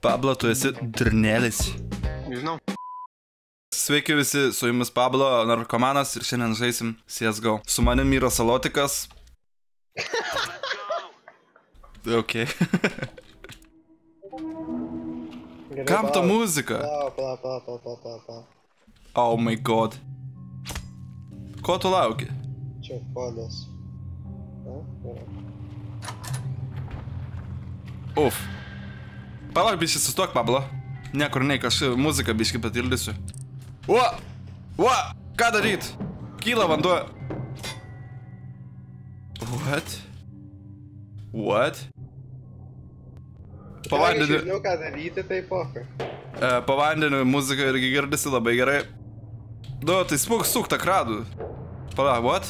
Pablo, tu esi durnelis. Žinau. Sveiki visi, su jumis Pablo, narkomanas ir šiandien žaisim CSGO. Su manim yra Salotikas. Ok. Kam ta muzika? Pala. Oh my god. Ko tu lauki? Čia kodas. Uf. Palauk, biški, sustok, Pablo. Niekur neik, aš muziką biški patildysiu. Ką daryt? Kyla vanduo. What? Pavandeniu... Žinau, ką daryti, tai pokai. Pavandeniu muzika irgi girdisi labai gerai. Tai suk tą kradų. Palauk, what?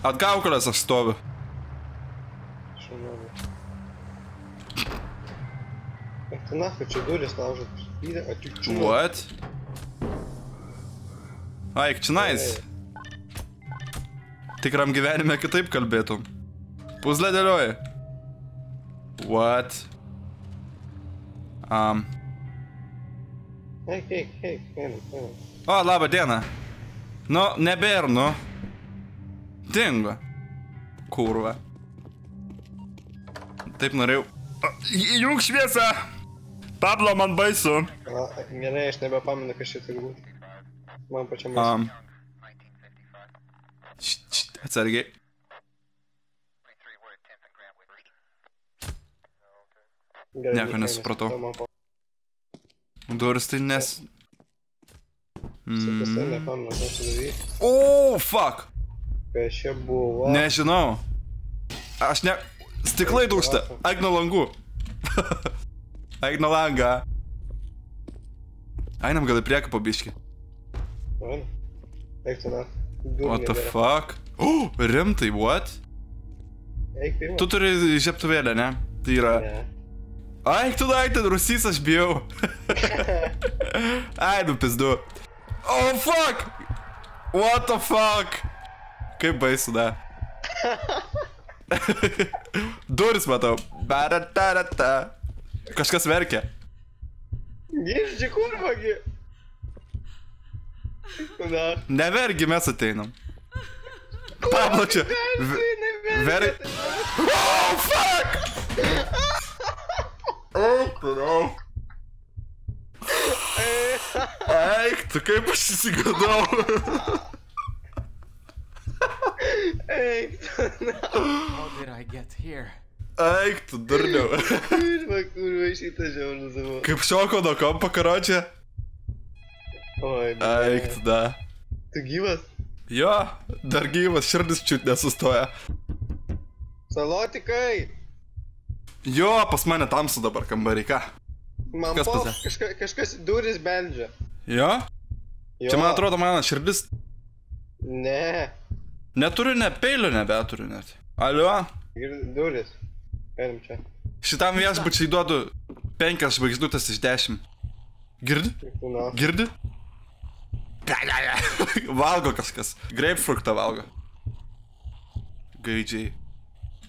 Atgaukolės aš stoviu. Tu nafai, čia duris laužat. What? Aik, činais. Tikram gyvenime kitaip kalbėtum. Puzlę dėlioji. What? Einam. O, labą dieną. Nu, nebėr, nu. Dingo. Kurva. Taip norėjau. Įjung šviesą! Pablo, man baisu. Gerai, aš nebepamenu, kas čia turi būti. Man pačiam baisu. Atsargiai. Nieko nesupratau. Duris tai nes... O, fuck! Kas čia buvo? Nežinau. Aš ne... Stiklai dūksta. Eik nuo langų. Eik nuo langą. Einam gal į priekį po biškį. Eik tu na. What the fuck? O, rimtai, what? Eik pirma. Tu turi žiebtuvėlę, ne? Tai yra... Eik tu daiktą, rusys aš bijau. Ai, nu pizdu. Oh, fuck! What the fuck? Kaip baisu, da. Duris matau. Kažkas verkia. Girdži kurvagi. Nevergi, mes ateinam. Pablo čia. Verkia. Oh, fuck! Eik tu, no. Eik tu, kaip aš įsigadau. Eik tu, na. How did I get here? Eik tu, durniau. Kurva šitą žiaurų savo. Kaip šoko nuo kompo, karočią. Oi, Eik tu, da. Tu gyvas? Jo, dar gyvas, širdis čiut nesustoja. Salotikai! Jo, pas mane tamsu dabar kambarį, ką? Man Kas po, pas kažkas duris beldžia. Jo? Jo. Čia man atrodo mano širdis... Ne. Neturiu, ne peilio nebeturiu net. Alio? Duris. Einam čia. Šitam viešbučiai duodu 5 žvaigždutės iš 10. Girdi? Girdi? Valgo kažkas. Grapefruktą valgo. Gaidžiai.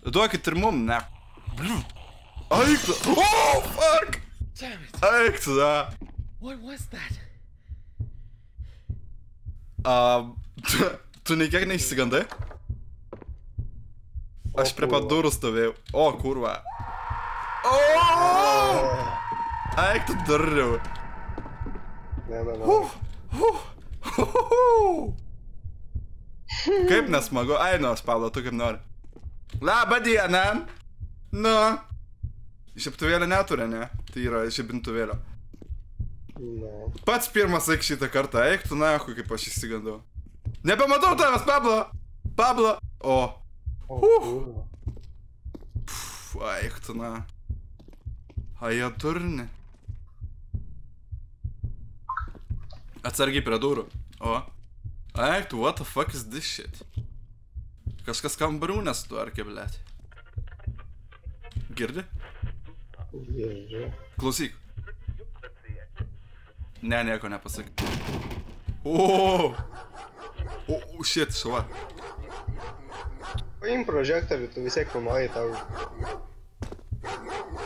Duokit ir mum, ne. Eik tu. Oh, fuck! Eik tu, da. What was that? Tu nei kiek neišsigandai? Aš prie pat durų stovėjau. O, kurva. Eik tu durniau. Kaip nesmagu. Ai, nu, Pablo, tu kaip nori. Labą dieną. Nu. Žiebtuvėlę neturi, ne? Tai yra žiebintuvėlio. Pats pirmas eik šitą kartą. Eik tu nahu, kaip aš įsigandau. Nepamatau tavęs, Pablo. Pablo. O. Eik tu na. Aja turni. Atsargiai prie durų. O. Eik tu, what the fuck is this shit? Kažkas kambarių nesutvarkė, blėt. Girdi? Girdžiu. Klausyk. Ne, nieko nepasakyk. O. O, shit, šuva. Paim prožektorių, tu vis tiek filmuoji tau.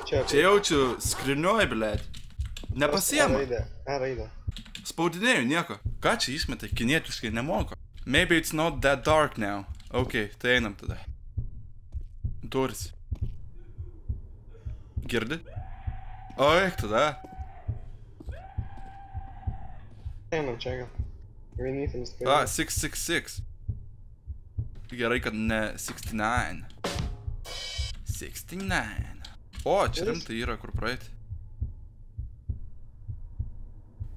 Čia jaučiu skriniuoji, blėt. Nepasiema. Raidę. Spaudinėjau nieko. Ką čia išmetai? Kinietiškai nemoka. Maybe it's not that dark now. Ok, tai einam tada. Duris. Girdi? Oi, tada. Einam čia gal. Vienintelis. 666. Gerai, kad ne 69. 69. O, čia rimtai yra kur praeiti.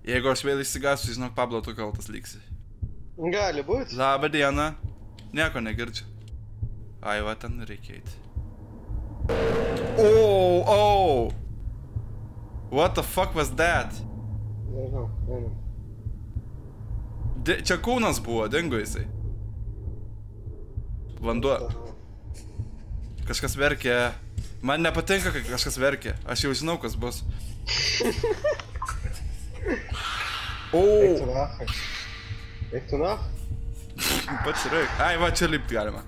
Jeigu aš vėl įsigasiu, žinok, Pablo, tu kaltas liksi. Gali būt. Labą dieną. Nieko negirdžiu. Ai, va, ten reikia eiti. Oh! What the fuck was that? Nežinau. Čia kūnas buvo, dingo jisai. Vanduo. Kažkas verkia. Man nepatinka, kai kažkas verkia. Aš jau žinau, kas bus. Eik tu nach. Pats reik. Ai, va, čia lipti galima.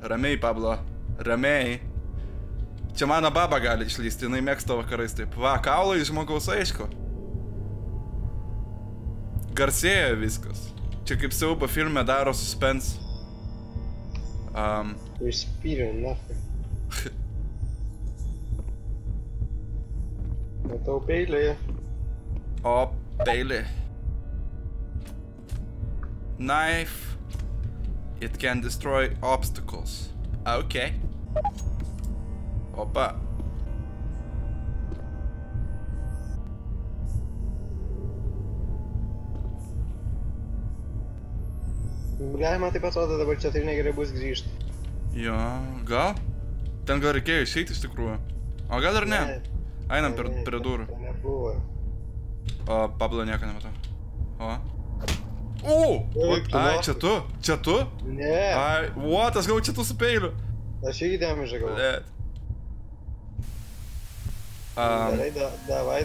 Ramiai, Pablo. Ramiai. Čia mano baba gali išlysti, jinai mėgsta vakarais taip. Va, kaulai žmogaus aišku. Garsėja viskas. Čia kaip siaubo filme daro suspense. Išspyrė, nafai. Matau peilį. O, peilį. Knife. It can destroy obstacles. Ok. Opa. Galima taip atrodo dabar čia tai negerai bus grįžti. Jo, gal? Ten gal reikėjo išeiti iš tikrųjų. O gal ir ne? Einam prie durų. Tai nebuvo. O, Pablo nieko nematau. O! Ai, čia tu? Čia tu? Ne. Ai, what? Aš gavau čia tu su peiliu. Aš irgi dėmėžą gavau. Blet. Davai.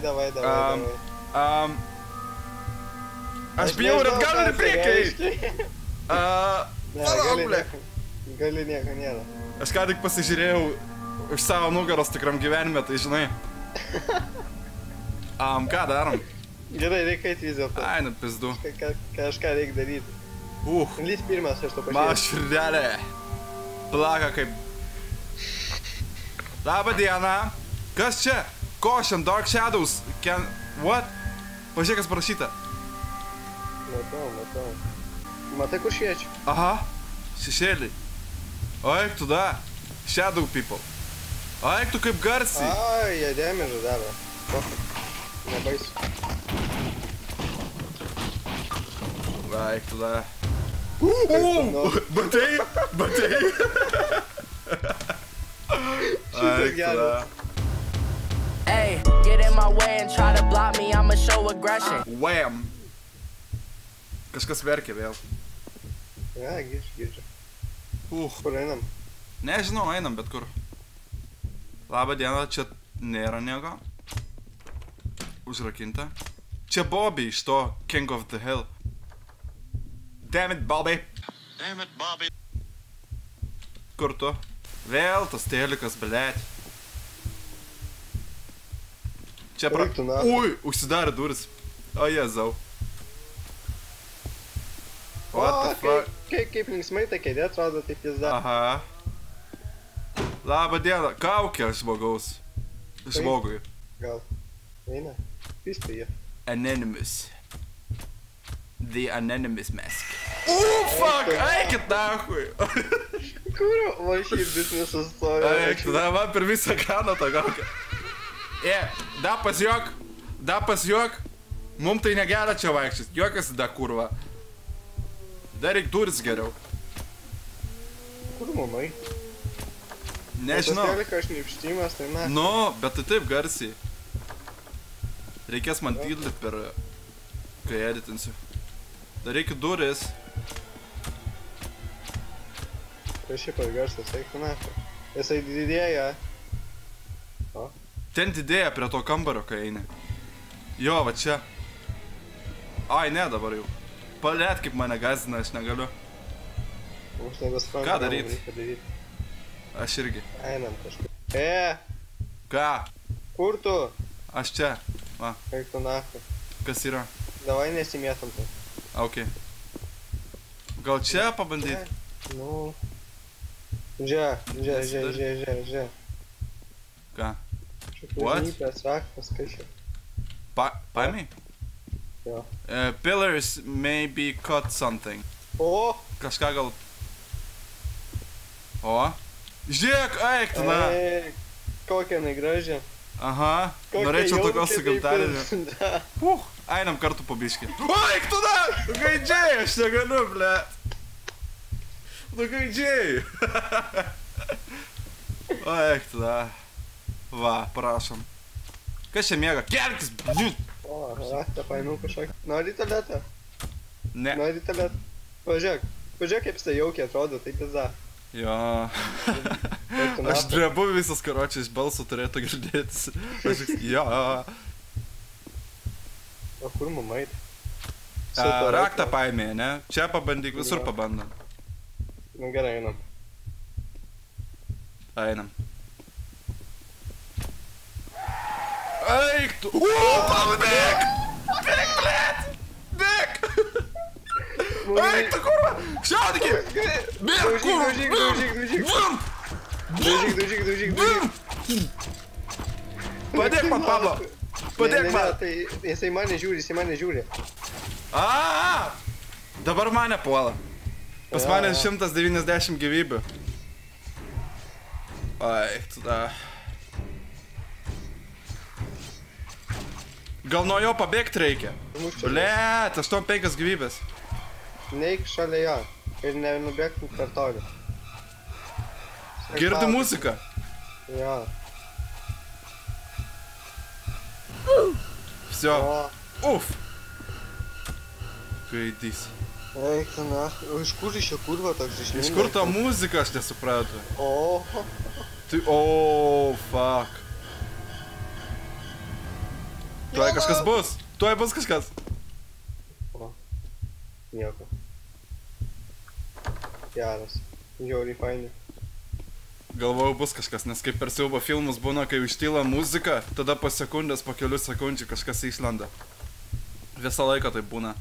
Aš bijau ir atgal ir į priekį. Gali nieko nėra. Aš ką tik pasižiūrėjau už savo nugaros tikram gyvenime, tai žinai. Ką darom? Gerai, reikia eiti vis dėlto. Ai, nu pizdu. Kažką reikia daryti. Lys pirmas, aš to pažiūrėjau. Man širdelė. Plaka kaip... Labą dieną. Kas čia? Caution, Dark Shadows. What? Pažiūrėk, kas parašyta. Matau. Matai, kur šviečia? Aha, šešėliai. O, eik tu da. Shadow people. O, eik tu kaip garsiai. Ai, jie dėmėžą daro. Nebaisu. Va, eik tu da. Batei. Eik tu da. Hey, get in my way and try to block me, I'ma show aggression. Wham. Kažkas verkia vėl. Ja, girdžiu. Kur einam? Nežinau, einam bet kur. Labą dieną, čia nėra nieko. Užrakinta. Čia Bobby iš to King of the Hill. Damn it, Bobby. Kur tu? Vėl tas telikas, blėt. Čia Ui, užsidarė duris. O, Jėzau. What the fuck? Kaip linksmai ta kėdė atrodo, taip jis dar. Aha. Labą dieną. Kaukė žmogaus. Žmogui. Gal. Eina. Pistė jie. Anonymous. The Anonymous Mask. Fuck! Eikit nahui! Kur? Va širdis nesustojo. Eik, tada man per visą ekraną tą kaukė. Da pasjuok. Mum tai negera čia vaikščias. Juokas da kurva. Dar reik duris geriau. Kur mamai? Nežinau. Tas telika šnipštimas, tai mes. Nu, bet tai taip garsiai. Reikės man tydlit per... kai editinsiu. Dar reikia duris. Tai šiaip garsas, eik tu nafu. Jisai didėja. O? Ten didėja prie to kambario, kai eini. Jo, va čia. Ai, ne, dabar jau. Palėt, kaip mane gąsdina, aš negaliu. Aš nebesprantu, Ką daryt? reikia daryt. Aš irgi. Einam kažkur. Ką? Kur tu? Aš čia. Va, Eik tu nahui. kas yra? Davai nesimėtam tai. Ok. Gal čia pabandyt? Nu. Žiūrėk. Ką? Šiaip What? užnypęs raktas, kas čia? Paėmei? Jo. Pillars maybe cut something. O! Kažką gal... O? Žiūrėk, eik tu, na. Eik, kokia jinai graži. Aha, Kokia norėčiau tokios su jaučia, gimtadieniu. taip ir- Einam kartu po biškį. O, eik tu, na! Gaidžiai, aš negaliu, ble. Nu, gaidžiai. O, eik tu, na. Va, prašom. Kas čia miega? Kelkis, bliut. O, raktą paėmiau kažkokį. Nori tualetą? Ne. Nori tualetą? Pažiūrėk. Pažiūrėk, kaip tai jaukiai atrodo, tai pizda. Jo. Eik tu Aš nahui. drebu visas karočiai, iš balso turėtų girdėtis. Aš jo. O kur mamai? Raktą paėmė, ne? Čia pabandyk, visur Jo. pabandom. Nu gerai, einam. Einam. Eik tu! Pabėg! Bėg, blėt! Bėg! Eik tu, kurva! Šaudykį! Bėg, kurva! Daužyk. Padėk man, Pablo! Padėk man! Tai jisai mane žiūri. Dabar mane puola. Pas Jo, mane jo. 190 gyvybių. Eik tu da. Gal nuo jo pabėgti reikia? Blet, 85 gyvybės. Neik šalia jo ir nenubėgtum per toli. Girdi muziką. Jo. Всё. O, Uf. Gaidys. eik tu nahui. O iš kur iš čia kurva toks išlinda? Iš kur ta muzika, aš nesupratau. O, Tai, fuck. Tuoj kažkas bus. Tuoj bus kažkas. nieko. Geras. Žiauriai faini. Galvojau bus kažkas, nes kaip per siaubo filmus būna, kai ištyla muzika, tada po sekundės, po kelių sekundžių kažkas išlenda. Visą laiką tai būna.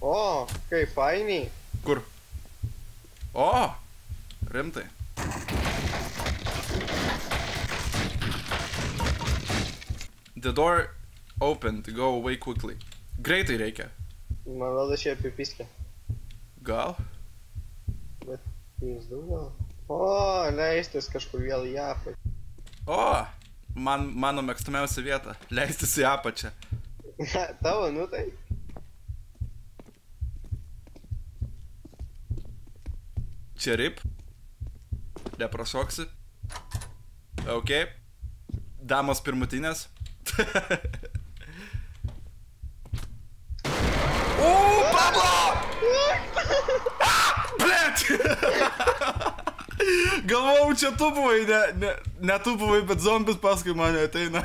O, kaip fainiai. Kur? O! Rimtai. The door opened, go away quickly. Greitai reikia. Man rodo šie apipiskę. Gal? Bet jis daug gal. O, leistis kažkur vėl į apačią. O! Mano mėgstamiausia vieta. Leistis į apačią. Tavo, nu tai. Čia rip. Neprašoksi. Ok. Damos pirmutinės. O, Pablo! Blet! Galvojau, čia tu buvai, ne tu buvai, bet zombis paskui mane ateina.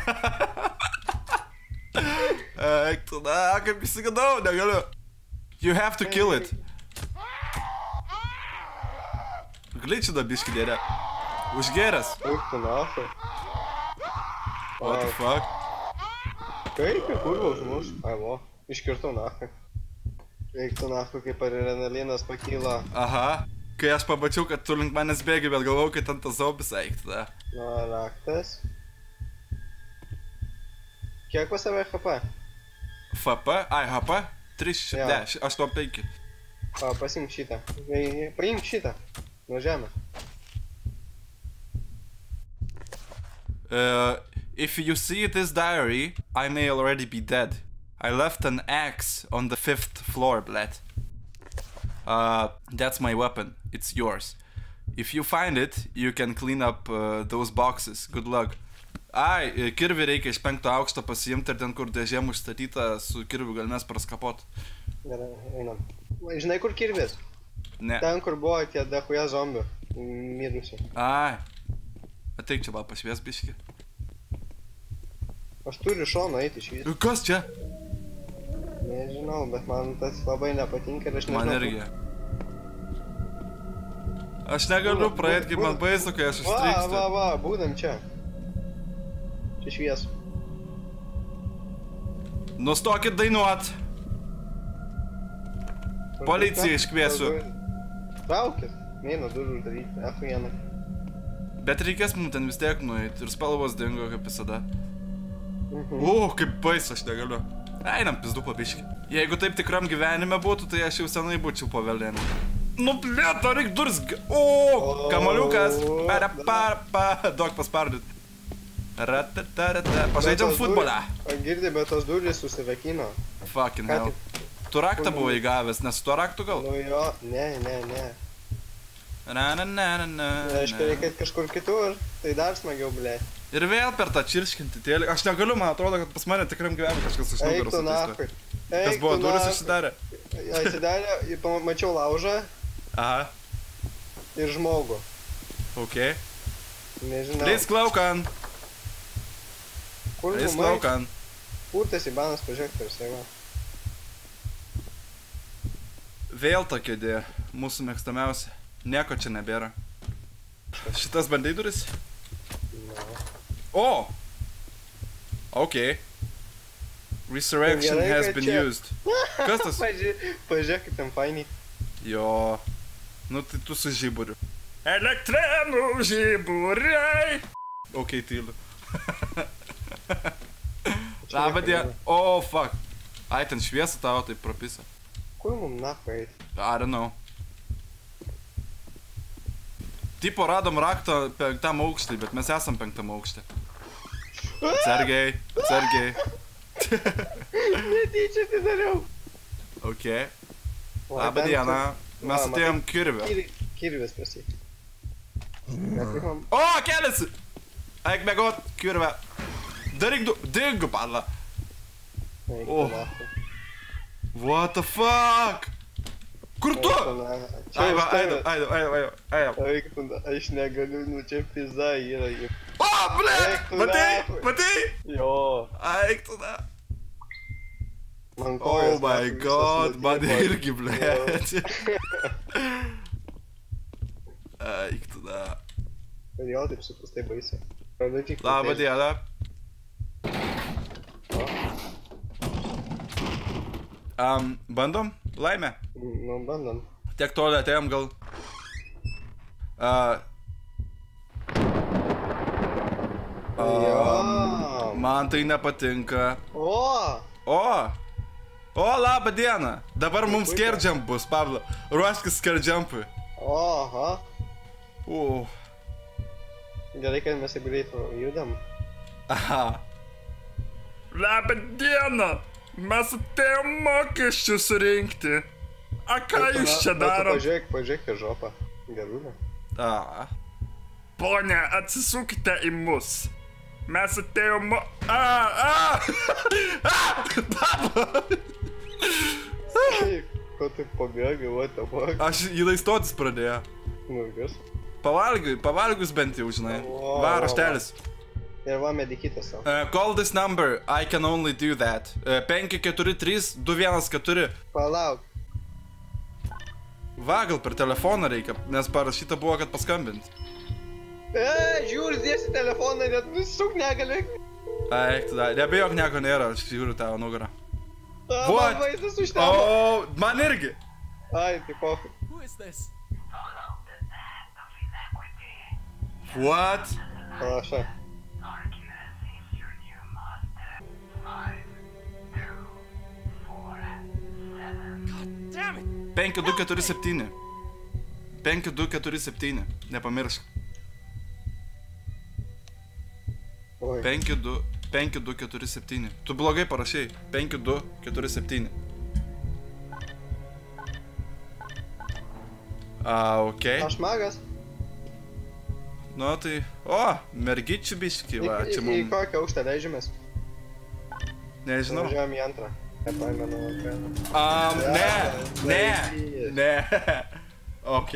Eik tu, na, kaip įsigadau, negaliu. You have to kill it. Gličiu da biškį dėlė. Užgeras. Eik tu nahui. What the fuck? Kaip į kurva užmuš? Ai, vo. Iškirtau nahui. Eik tu nahui, kaip adrenalinas pakyla. Aha. Kai aš pabačiau, kad tu link manęs bėgi, bet galvojau, kad ant tas zombis eik tada. Na, raktas. Kiek pas save HP? FP? Ai, HP? 310, 85. Pasimk šitą. Paimk šitą. Nuo žemę. If you see this diary, I may already be dead. I left an axe on the 5th floor, bled. That's my weapon. It's yours. If you find it, you can clean up those boxes. Good luck. Ai, kirvį reikia iš 5 aukšto pasiimti ir ten, kur dėžėm užstatyta, su kirviu gal mes praskapot. Gerai, einam. Žinai, kur kirvis? Ne. Ten, kur buvo tie dahuja zombių. Mirusių. Ai. Ateik čia, va, pašvies biškį. Aš turiu šoną eiti iš vis. Kas čia? Nežinau. Nežinau, bet man tas labai nepatinka ir aš nežinau. Man irgi. Aš negaliu praeit, kaip man baisu, kai aš užstrikstu. Va, būdam čia. Čia šviesu. Nustokit dainuot. Policiją iškviesiu. Traukit. Neina durų uždaryti. F1. Bet reikės mums ten vis tiek nueiti ir spalvos dingo kaip visada. Kaip baisu, aš negaliu. Einam pizdu pabiškį. Jeigu taip tikram gyvenime būtų, tai aš jau senai būčiau po velėnį. Nu blėta, reik duris. Kamaliukas. Daug paspardyt. Pažaidžiam futbolą. Girdi, bet tos durys susivekino. Fucking hell. Tu raktą buvo įgavęs, nes tu raktų gal? Nu jo, ne. Reiškia, reikia kažkur kitur, tai dar smagiau, blė. Ir vėl per tą čirškinti tėlį. Aš negaliu, man atrodo, kad pas mane tikram gyvenime kažkas iš nugaros Eik tu nachui. Kas buvo, duris išsidarė? Atsidarė, mačiau laužą. Aha. Ir žmogų. Ok. Nežinau. Leis klaukan. Kur Leis žmogai? klaukan. Kur tas Ibanas prožektorius, tai va. Vėl ta kėdė. Mūsų mėgstamiausia. Nieko čia nebėra. Šitas bandai duris? O! Ok. Resurrection has been used. Kas tas? Pažiūrėk, kaip ten fainiai. Jo. Nu tai tu su žiburiu. Elektrinų žiburiai. Ok, tyliu. Labą dieną. O, fuck. Ai, ten šviesa tavo taip propisa. Kur mum nachui eit? I don't know. Tipo radom raktą 5 aukštį, bet mes esam 5 aukštį. Atsargiai. Netyčia tai dariau. Ok. Labą dieną. Mes atėjom kirvę. Kirvės prasį. O, keliasi! Eik mėgot, kirvę. Daryk dingu, padla. What the fuck? Kur tu? Eidau. Eik tu, aš negaliu, nu čia pizza yra. O, ble! Matai? Jo. Eik tu da. Man kojas. Oh my god, man irgi, ble. Eik tu da. Kodėl taip suprastai baisiai? Labą dieną. Bandom? Laimę? Nu, bandom. Tiek toli atėjom gal. Man tai nepatinka. O, labą dieną. Dabar mums skerdžiamp bus, Pavlo. Ruoškis skerdžiampui. Oha. Gerai, kad mes į greitą judam. Aha. Labą dieną. Mes atėjom mokesčių surinkti. A ką jūs čia darom? Pažiūrėk į žopą. Gerūnė. Pone, atsisukite į mus. Mes atėjom Pablo! Ko tu pabėgai, what the fuck? Aš jį laistotis pradėjo. Nu, kas? Pavalgius bent jau, žinai. Va, raštelis. Ir va, medikitas savo. Call this number, I can only do that. 543-214. Palauk. Va, gal per telefoną reikia, nes parašyta buvo, kad paskambint. Žiūri, dėsi telefoną, net nusuk negali. Eik, tada, nebijok, nieko nėra, aš žiūriu tavo nugarą. Man vaizdas užtemo. O, man irgi. Ai, tai pohui. Who is this? What? Panaša. Damn it! 5247. 5247. Nepamiršk. 5247. Tu blogai parašai. 5247. Ok. Aš magas. Nu tai... O, mergičių biški, va, čia Į mums... kokią aukštą leidžiamės? Nežinau. Važiuojam į antrą. Nepaimenu. Ne. Ok.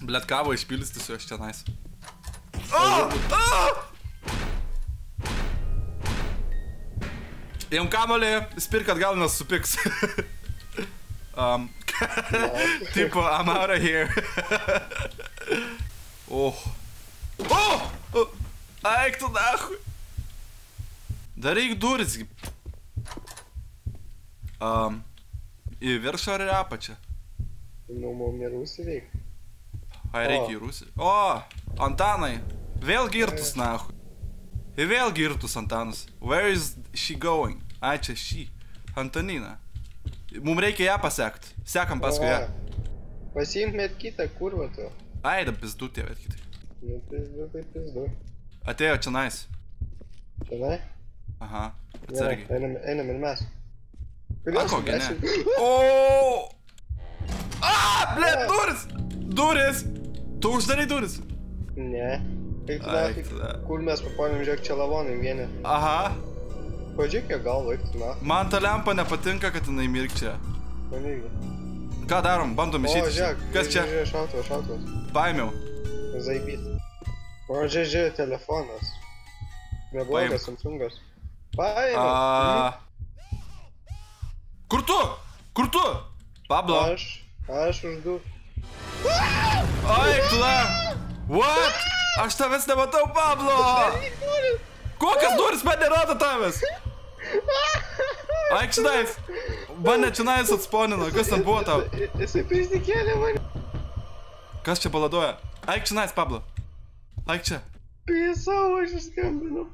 Blet, kavo išpilstysiu aš čia nais. Jam kamolį, spirk atgal, nes supiks. Tipo, I'm out of here. Oh. Eik tu nahui. Daryk duris. Į viršą ar į apačią? Nu, mum ir Rusį veik. Ai, reikia į Rusį. O, Antanai. Vėl girtus nahui. Ir vėl girtus Antanas. Where is she going? Ai, čia she. Antanina. Mums reikia ją pasekti. Sekam paskui ją. Pasiimk medkitą, kurva tu. Ai, da pizdu tie medkitai. Nu, pizdu, tai pizdu. Atėjo čia nais. Tenai? Aha, atsargiai. Einam ir mes. A, kokia ne? O! A, ble, duris! Duris! Tu uždarai duris? Ne. Eik Ai, tu tada. kur mes papalim, žiūrėk, čia lavonai vieni. Aha. Padžiūrėk, kiek galvo, eik tu na. Man ta lempa nepatinka, kad jinai mirkčia. Man irgi. Ką darom? Bandom O, išeiti. žiūrėk. Kas čia? Žiūrėk, šautuvas. Paėmiau. Zaibys. O, žiūrėk, telefonas. Neblogas, Samsungas. Paėmiau. Kur tu? Kur tu? Pablo. Aš už du. Ai, tu da. What? Aš tavęs nematau, Pablo. Kokias duris man nerodo tavęs? Aik činais. Mane činais atsponino. Kas ten buvo tau? Jisai prisikėlė mane. Kas čia baladoja? Aik činais, Pablo. Aik čia. Pisau, aš išskambinu.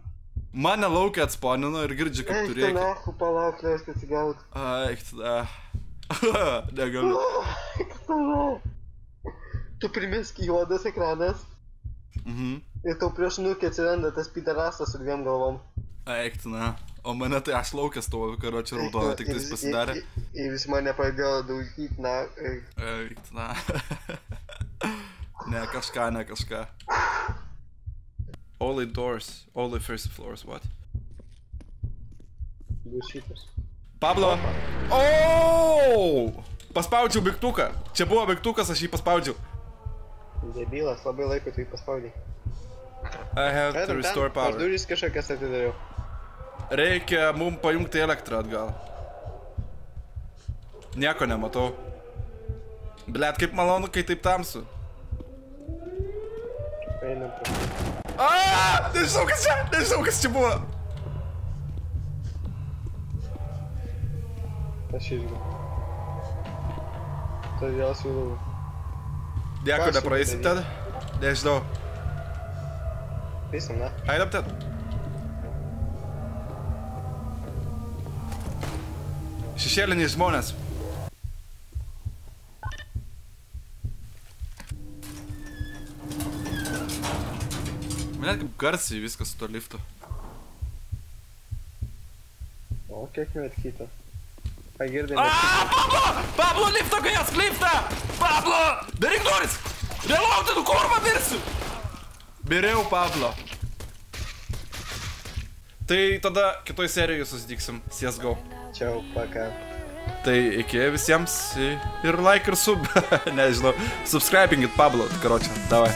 Mane laukia atsponino ir girdžiu, kaip tu Eik tu reikia. nahu, palauk, leisk atsigaut. Aik tada. Negaliu. Eik tu nahu. Tu primesk juodas ekranas. Ir tau prieš nukį atsiranda tas piderastas su dviem galvom. Eik tu na. O mane tai aš laukia stoviu, karočią raudoną, tik tais pasidarė. Ir vis mane pradėjo daužyt, na. Eik tu na. Ne kažką. Only doors, only first floors, what? Dušytas. Pablo! O! Paspaudžiau mygtuką. Čia buvo mygtukas, aš jį paspaudžiau. Debilas, labai laiko tu jį paspaudai. I have to restore Aš power. duris kažkokias atidariau. Reikia mum pajungti elektrą atgal. Nieko nematau. Blet, kaip malonu, kai taip tamsu. Einam prie. Aaaa! Nežinau, kas čia buvo. Aš irgi. Todėl siūlau. Nieko nepraeisim ten? Nežinau. Eisim, na. Einam ten. Šešėliniai žmonės. Net kaip garsiai viskas su to liftu. O, kiek medkyta. Ai, girdai Pablo! Pablo, lifto gajas, liftą! Pablo! Daryk duris! Relaukti, tu kurva mirsiu! Biriau, Pablo. Tai tada kitoj serijoje susitiksim. CSGO. Čiau, paka. Tai iki visiems ir like ir sub. Nežinau. Subscribingit Pablo, karočią. Davai.